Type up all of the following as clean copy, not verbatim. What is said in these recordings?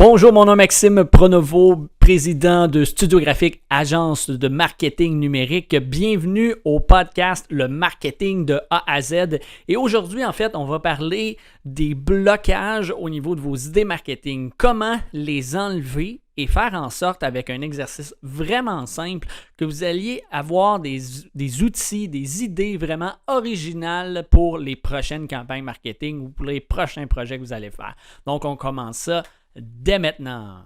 Bonjour, mon nom est Maxime Pronovo, président de Studio Graphique, agence de marketing numérique. Bienvenue au podcast Le Marketing de A à Z. Et aujourd'hui, en fait, on va parler des blocages au niveau de vos idées marketing. Comment les enlever et faire en sorte, avec un exercice vraiment simple, que vous alliez avoir des outils, des idées vraiment originales pour les prochaines campagnes marketing ou pour les prochains projets que vous allez faire. Donc, on commence ça dès maintenant.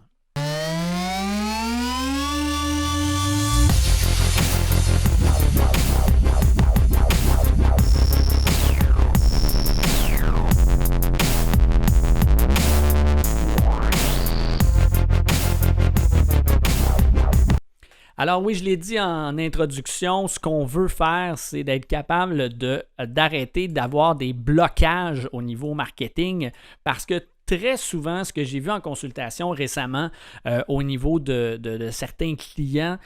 Alors oui, je l'ai dit en introduction, ce qu'on veut faire, c'est d'être capable d'arrêter d'avoir des blocages au niveau marketing parce que très souvent, ce que j'ai vu en consultation récemment au niveau de certains clients,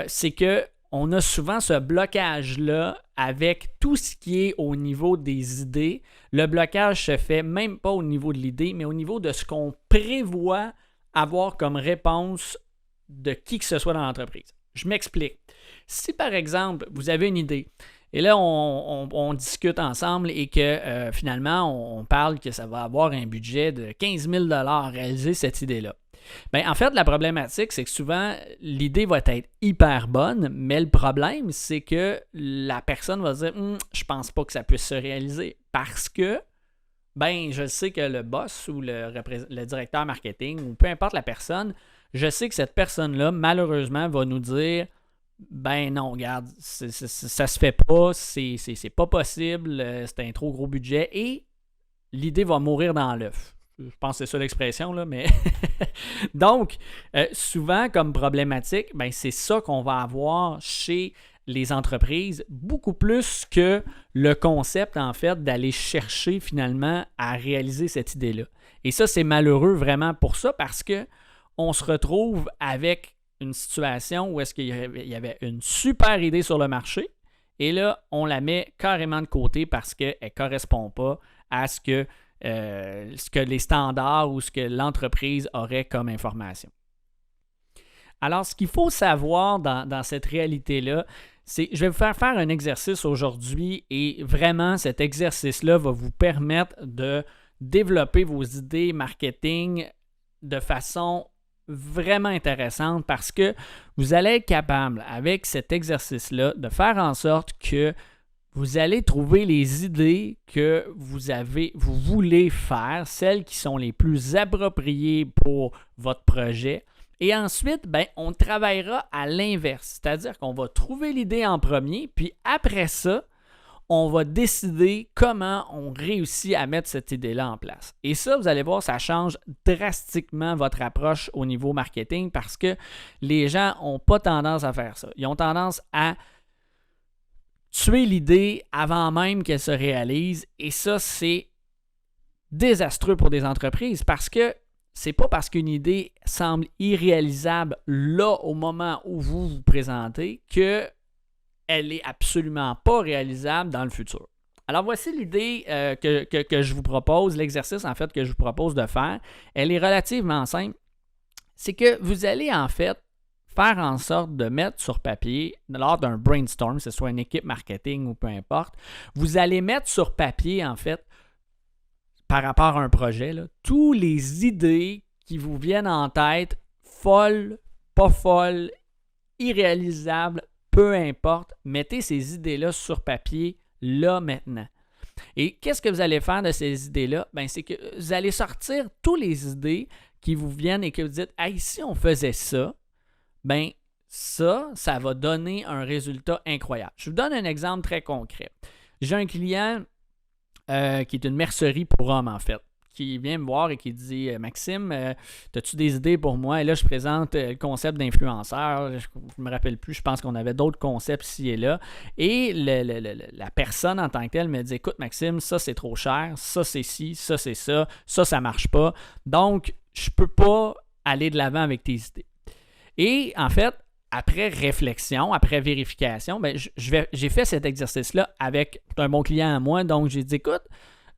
c'est qu'on a souvent ce blocage-là avec tout ce qui est au niveau des idées. Le blocage se fait même pas au niveau de l'idée, mais au niveau de ce qu'on prévoit avoir comme réponse de qui que ce soit dans l'entreprise. Je m'explique. Si par exemple, vous avez une idée, et là, on discute ensemble et que finalement, on parle que ça va avoir un budget de 15 000 $ à réaliser cette idée-là. Bien, en fait, la problématique, c'est que souvent, l'idée va être hyper bonne, mais le problème, c'est que la personne va dire « Je pense pas que ça puisse se réaliser parce que ben, je sais que le boss ou le directeur marketing ou peu importe la personne, je sais que cette personne-là, malheureusement, va nous dire ben non, regarde, ça se fait pas, c'est pas possible, c'est un trop gros budget et l'idée va mourir dans l'œuf. Je pense que c'est ça l'expression, là, mais donc, souvent comme problématique, ben, c'est ça qu'on va avoir chez les entreprises, beaucoup plus que le concept, en fait, d'aller chercher finalement à réaliser cette idée-là. Et ça, c'est malheureux vraiment pour ça parce que on se retrouve avec une situation où est-ce qu'il y avait une super idée sur le marché et là, on la met carrément de côté parce qu'elle ne correspond pas à ce que les standards ou ce que l'entreprise aurait comme information. Alors, ce qu'il faut savoir dans cette réalité-là, c'est je vais vous faire un exercice aujourd'hui et vraiment, cet exercice-là va vous permettre de développer vos idées marketing de façon vraiment intéressante parce que vous allez être capable, avec cet exercice-là, de faire en sorte que vous allez trouver les idées que vous voulez faire, celles qui sont les plus appropriées pour votre projet. Et ensuite, ben, on travaillera à l'inverse, c'est-à-dire qu'on va trouver l'idée en premier, puis après ça, on va décider comment on réussit à mettre cette idée-là en place. Et ça, vous allez voir, ça change drastiquement votre approche au niveau marketing parce que les gens n'ont pas tendance à faire ça. Ils ont tendance à tuer l'idée avant même qu'elle se réalise et ça, c'est désastreux pour des entreprises parce que c'est pas parce qu'une idée semble irréalisable là au moment où vous vous présentez que elle n'est absolument pas réalisable dans le futur. Alors, voici l'idée que je vous propose, l'exercice en fait que je vous propose de faire. Elle est relativement simple. C'est que vous allez en fait faire en sorte de mettre sur papier, lors d'un brainstorm, que ce soit une équipe marketing ou peu importe, vous allez mettre sur papier en fait, par rapport à un projet, là, toutes les idées qui vous viennent en tête, folles, pas folles, irréalisables, peu importe, mettez ces idées-là sur papier, là, maintenant. Et qu'est-ce que vous allez faire de ces idées-là? Bien, c'est que vous allez sortir toutes les idées qui vous viennent et que vous dites « Hey, si on faisait ça, bien, ça va donner un résultat incroyable. » Je vous donne un exemple très concret. J'ai un client qui est une mercerie pour hommes, en fait, qui vient me voir et qui dit « Maxime, as-tu des idées pour moi? » Et là, je présente le concept d'influenceur. Je ne me rappelle plus, je pense qu'on avait d'autres concepts ici et là. Et la personne en tant que telle me dit « Écoute, Maxime, ça, c'est trop cher. Ça, c'est ci. Ça, c'est ça. Ça ne marche pas. Donc, je ne peux pas aller de l'avant avec tes idées. » Et en fait, après réflexion, après vérification, ben, j'ai fait cet exercice-là avec un bon client à moi. Donc, j'ai dit « Écoute,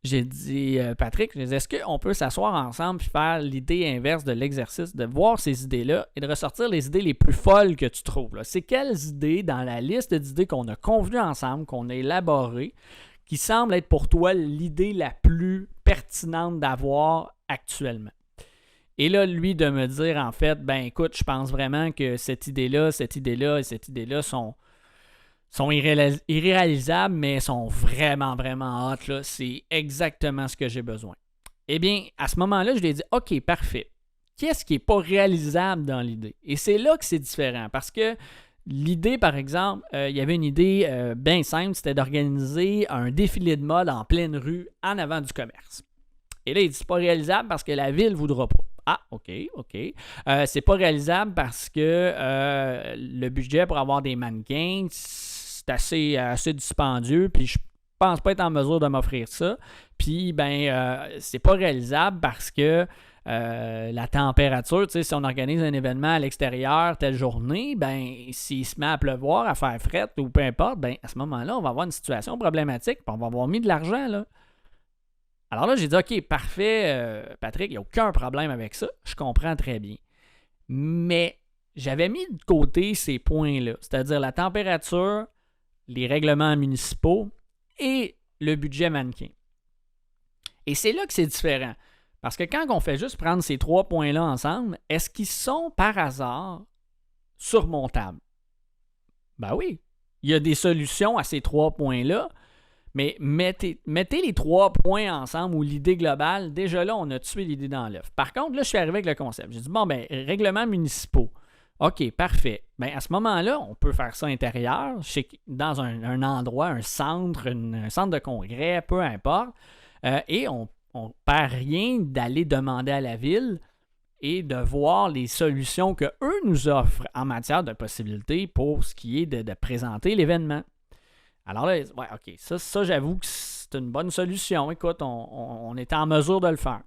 j'ai dit, Patrick, j'ai dit, est-ce qu'on peut s'asseoir ensemble et faire l'idée inverse de l'exercice, de voir ces idées-là et de ressortir les idées les plus folles que tu trouves, là? C'est quelles idées dans la liste d'idées qu'on a convenues ensemble, qu'on a élaborées, qui semble être pour toi l'idée la plus pertinente d'avoir actuellement? Et là, lui, de me dire, en fait, ben écoute, je pense vraiment que cette idée-là et cette idée-là sont irréalisables, mais sont vraiment, vraiment hot, là. C'est exactement ce que j'ai besoin. Eh bien, à ce moment-là, je lui ai dit, OK, parfait. Qu'est-ce qui n'est pas réalisable dans l'idée? Et c'est là que c'est différent, parce que l'idée, par exemple, il y avait une idée bien simple, c'était d'organiser un défilé de mode en pleine rue en avant du commerce. Et là, il dit, c'est pas réalisable parce que la ville ne voudra pas. Ah, OK. C'est pas réalisable parce que le budget pour avoir des mannequins, c'est assez dispendieux, puis je pense pas être en mesure de m'offrir ça. Puis, c'est pas réalisable parce que la température, tu sais, si on organise un événement à l'extérieur telle journée, s'il se met à pleuvoir, à faire fret ou peu importe, à ce moment-là, on va avoir une situation problématique, puis on va avoir mis de l'argent, là. Alors là, j'ai dit, OK, parfait, Patrick, il n'y a aucun problème avec ça. Je comprends très bien. Mais j'avais mis de côté ces points-là, c'est-à-dire la température, les règlements municipaux et le budget mannequin. Et c'est là que c'est différent. Parce que quand on fait juste prendre ces 3 points-là ensemble, est-ce qu'ils sont par hasard surmontables? Ben oui, il y a des solutions à ces 3 points-là. Mais mettez les 3 points ensemble ou l'idée globale, déjà là, on a tué l'idée dans l'œuf. Par contre, là, je suis arrivé avec le concept. J'ai dit, règlements municipaux. OK, parfait. À ce moment-là, on peut faire ça intérieur, dans un endroit, un centre de congrès, peu importe. Et on ne perd rien d'aller demander à la ville et de voir les solutions qu'eux nous offrent en matière de possibilités pour ce qui est de présenter l'événement. Alors là, ouais, OK, ça j'avoue que c'est une bonne solution. Écoute, on est en mesure de le faire.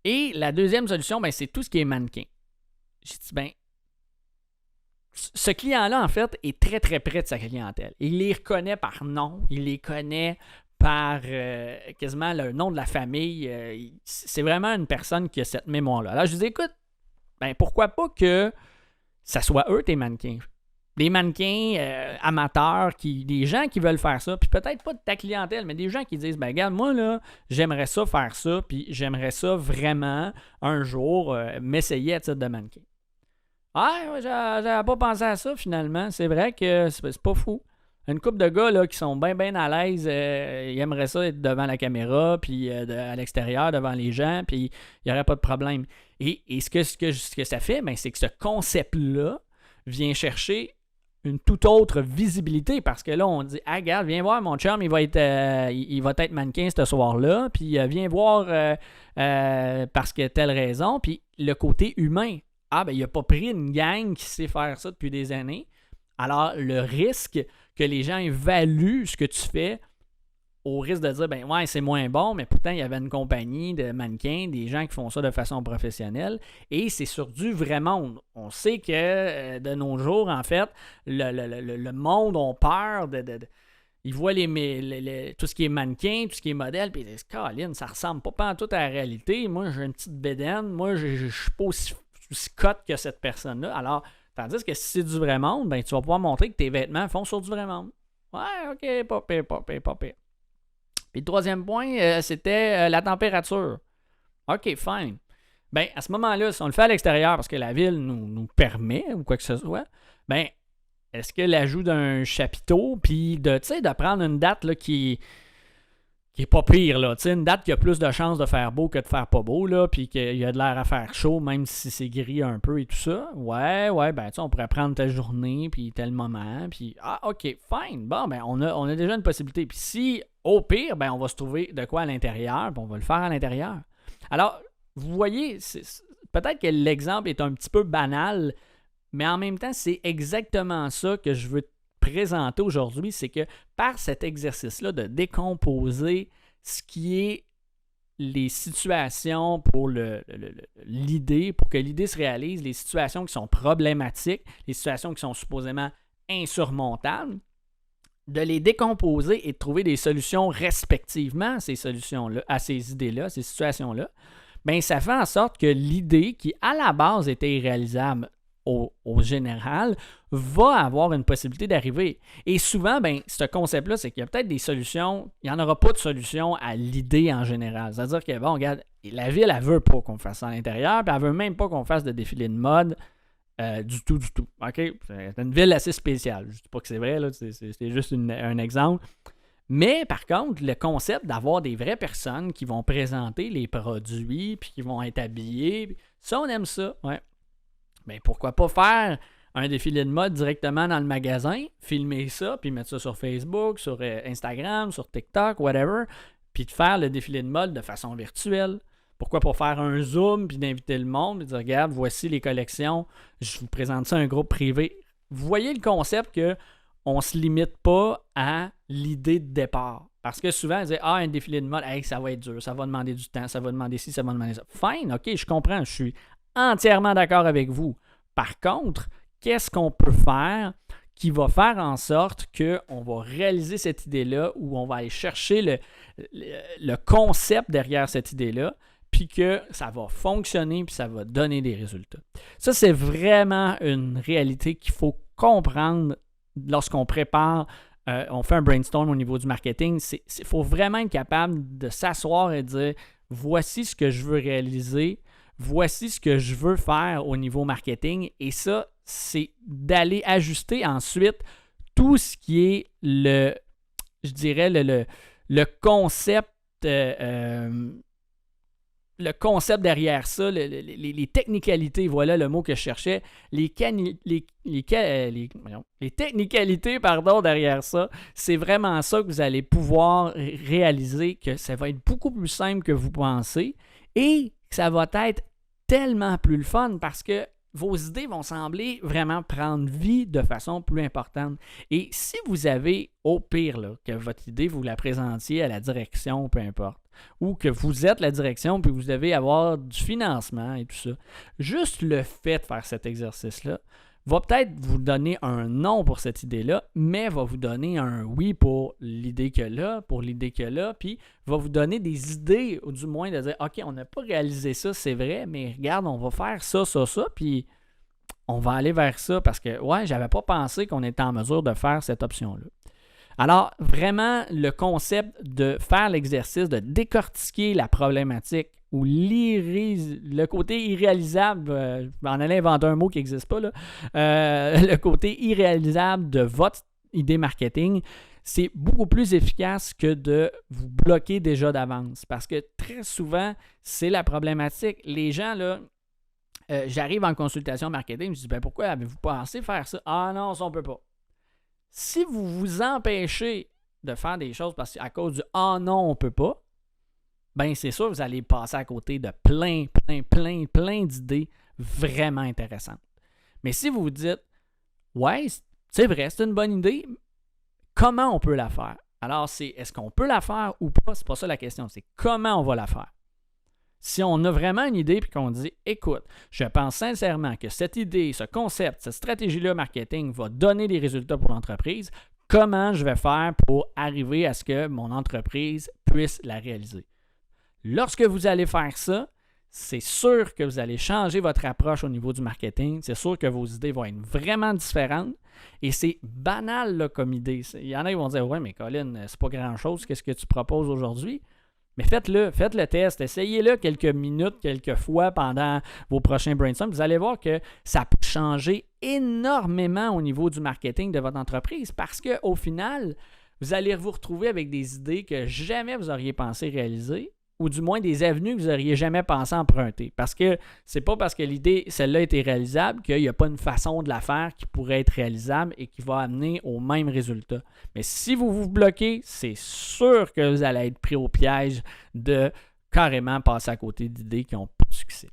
Et la deuxième solution, c'est tout ce qui est mannequin. J'ai dit, ce client-là, en fait, est très, très près de sa clientèle. Il les reconnaît par nom, il les connaît par quasiment le nom de la famille. C'est vraiment une personne qui a cette mémoire-là. Alors, je lui dis, écoute, pourquoi pas que ça soit eux, tes mannequins? Des mannequins amateurs, des gens qui veulent faire ça, puis peut-être pas de ta clientèle, mais des gens qui disent, regarde, moi, là, j'aimerais ça faire ça, puis j'aimerais ça vraiment, un jour, m'essayer à titre de mannequin. Ah, j'avais pas pensé à ça, finalement. C'est vrai que c'est pas fou. Une couple de gars là, qui sont bien à l'aise, ils aimeraient ça être devant la caméra, puis à l'extérieur, devant les gens, puis il n'y aurait pas de problème. Et ce que ça fait, c'est que ce concept-là vient chercher une toute autre visibilité, parce que là, on dit, ah, regarde, viens voir, mon chum, il va être mannequin ce soir-là, puis viens voir parce que telle raison, puis le côté humain. Ah, il n'a pas pris une gang qui sait faire ça depuis des années. Alors, le risque que les gens évaluent ce que tu fais au risque de dire, ouais, c'est moins bon, mais pourtant, il y avait une compagnie de mannequins, des gens qui font ça de façon professionnelle, et c'est sur du vrai monde. On sait que de nos jours, en fait, le monde a peur ils voient tout ce qui est mannequin, tout ce qui est modèle, puis ils disent, Colin, ça ressemble pas tout à la réalité. Moi, j'ai une petite bédaine, moi, je suis pas aussi cote que cette personne-là. Alors, tandis que si c'est du vrai monde, tu vas pouvoir montrer que tes vêtements font sur du vrai monde. Ouais, OK, pas pire. Puis le troisième point, c'était la température. OK, fine. À ce moment-là, si on le fait à l'extérieur parce que la ville nous permet ou quoi que ce soit, est-ce que l'ajout d'un chapiteau, puis de prendre une date là, qui est pas pire, là, une date qui a plus de chances de faire beau que de faire pas beau, là, puis qu'il y a de l'air à faire chaud, même si c'est gris un peu et tout ça. Ouais, on pourrait prendre telle journée, puis tel moment, puis OK, fine. Bon, on a déjà une possibilité. Puis si, au pire, on va se trouver de quoi à l'intérieur, puis on va le faire à l'intérieur. Alors, vous voyez, peut-être que l'exemple est un petit peu banal, mais en même temps, c'est exactement ça que je veux présenter aujourd'hui, c'est que par cet exercice-là de décomposer ce qui est les situations pour l'idée, pour que l'idée se réalise, les situations qui sont problématiques, les situations qui sont supposément insurmontables, de les décomposer et de trouver des solutions respectivement à ces solutions-là, à ces idées-là, à ces situations-là, bien, ça fait en sorte que l'idée qui, à la base, était irréalisable au général, va avoir une possibilité d'arriver. Et souvent, ben, ce concept-là, c'est qu'il y a peut-être des solutions, il n'y en aura pas de solution à l'idée en général. C'est-à-dire que, bon, regarde, la ville, elle ne veut pas qu'on fasse ça à l'intérieur, puis elle ne veut même pas qu'on fasse de défilé de mode du tout. OK? C'est une ville assez spéciale. Je ne dis pas que c'est vrai, là, c'est juste un exemple. Mais par contre, le concept d'avoir des vraies personnes qui vont présenter les produits, puis qui vont être habillées, ça, on aime ça, ouais. Mais pourquoi pas faire un défilé de mode directement dans le magasin, filmer ça, puis mettre ça sur Facebook, sur Instagram, sur TikTok, whatever, puis de faire le défilé de mode de façon virtuelle. Pourquoi pas faire un Zoom, puis d'inviter le monde, et dire, regarde, voici les collections, je vous présente ça à un groupe privé. Vous voyez le concept qu'on ne se limite pas à l'idée de départ. Parce que souvent, on dit, un défilé de mode, hey, ça va être dur, ça va demander du temps, ça va demander ci, ça va demander ça. Fine, ok, je comprends, je suis entièrement d'accord avec vous. Par contre, qu'est-ce qu'on peut faire qui va faire en sorte qu'on va réaliser cette idée-là ou on va aller chercher le concept derrière cette idée-là, puis que ça va fonctionner puis ça va donner des résultats. Ça, c'est vraiment une réalité qu'il faut comprendre lorsqu'on prépare, on fait un brainstorm au niveau du marketing. Il faut vraiment être capable de s'asseoir et dire, voici ce que je veux réaliser, voici ce que je veux faire au niveau marketing. Et ça, c'est d'aller ajuster ensuite tout ce qui est le concept, le concept derrière ça, les technicalités, voilà le mot que je cherchais, les technicalités, derrière ça, c'est vraiment ça que vous allez pouvoir réaliser, que ça va être beaucoup plus simple que vous pensez et que ça va être tellement plus le fun parce que vos idées vont sembler vraiment prendre vie de façon plus importante. Et si vous avez, au pire, là, que votre idée, vous la présentiez à la direction, peu importe, ou que vous êtes la direction puis vous devez avoir du financement et tout ça, juste le fait de faire cet exercice-là va peut-être vous donner un non pour cette idée-là, mais va vous donner un oui pour l'idée qu'il y a là, puis va vous donner des idées, ou du moins de dire, OK, on n'a pas réalisé ça, c'est vrai, mais regarde, on va faire ça, puis on va aller vers ça, parce que, ouais, j'avais pas pensé qu'on était en mesure de faire cette option-là. Alors, vraiment, le concept de faire l'exercice, de décortiquer la problématique ou le côté irréalisable, je m'en allais inventer un mot qui n'existe pas, là, le côté irréalisable de votre idée marketing, c'est beaucoup plus efficace que de vous bloquer déjà d'avance. Parce que très souvent, c'est la problématique. Les gens, là, j'arrive en consultation marketing, je dis, ben pourquoi avez-vous pensé faire ça? Ah non, ça on peut pas. Si vous vous empêchez de faire des choses à cause du « ah non, on ne peut pas », bien c'est sûr que vous allez passer à côté de plein d'idées vraiment intéressantes. Mais si vous vous dites « ouais, c'est vrai, c'est une bonne idée, comment on peut la faire? » Alors, est-ce qu'on peut la faire ou pas? C'est pas ça la question, c'est comment on va la faire. Si on a vraiment une idée et qu'on dit « écoute, je pense sincèrement que cette idée, ce concept, cette stratégie-là marketing va donner des résultats pour l'entreprise, comment je vais faire pour arriver à ce que mon entreprise puisse la réaliser? » Lorsque vous allez faire ça, c'est sûr que vous allez changer votre approche au niveau du marketing. C'est sûr que vos idées vont être vraiment différentes. Et c'est banal là, comme idée. Il y en a qui vont dire « ouais, mais Colin, c'est pas grand-chose. Qu'est-ce que tu proposes aujourd'hui? » Mais faites le test, essayez-le quelques minutes, quelques fois pendant vos prochains brainstorms. Vous allez voir que ça peut changer énormément au niveau du marketing de votre entreprise parce qu'au final, vous allez vous retrouver avec des idées que jamais vous auriez pensé réaliser ou du moins des avenues que vous n'auriez jamais pensé emprunter. Parce que c'est pas parce que l'idée, celle-là, était réalisable qu'il n'y a pas une façon de la faire qui pourrait être réalisable et qui va amener au même résultat. Mais si vous vous bloquez, c'est sûr que vous allez être pris au piège de carrément passer à côté d'idées qui n'ont pas de succès.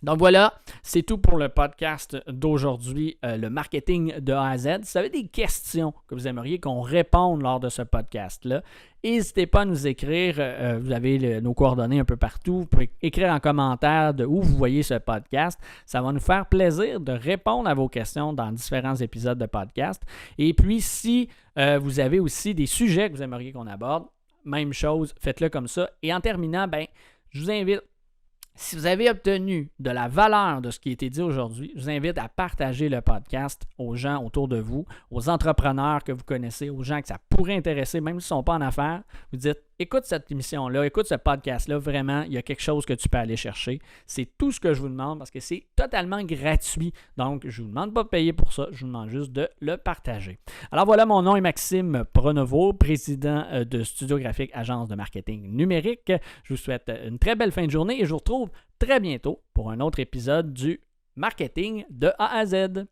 Donc voilà, c'est tout pour le podcast d'aujourd'hui, le marketing de A à Z. Si vous avez des questions que vous aimeriez qu'on réponde lors de ce podcast-là, n'hésitez pas à nous écrire. Vous avez nos coordonnées un peu partout. Vous pouvez écrire en commentaire de où vous voyez ce podcast. Ça va nous faire plaisir de répondre à vos questions dans différents épisodes de podcast. Et puis, si vous avez aussi des sujets que vous aimeriez qu'on aborde, même chose, faites-le comme ça. Et en terminant, je vous invite, si vous avez obtenu de la valeur de ce qui a été dit aujourd'hui, je vous invite à partager le podcast aux gens autour de vous, aux entrepreneurs que vous connaissez, aux gens que ça pourrait intéresser, même s'ils ne sont pas en affaires. Vous dites, écoute cette émission-là, écoute ce podcast-là, vraiment, il y a quelque chose que tu peux aller chercher. C'est tout ce que je vous demande parce que c'est totalement gratuit. Donc, je ne vous demande pas de payer pour ça, je vous demande juste de le partager. Alors voilà, mon nom est Maxime Pronovo, président de Studio Graphique, agence de marketing numérique. Je vous souhaite une très belle fin de journée et je vous retrouve très bientôt pour un autre épisode du marketing de A à Z.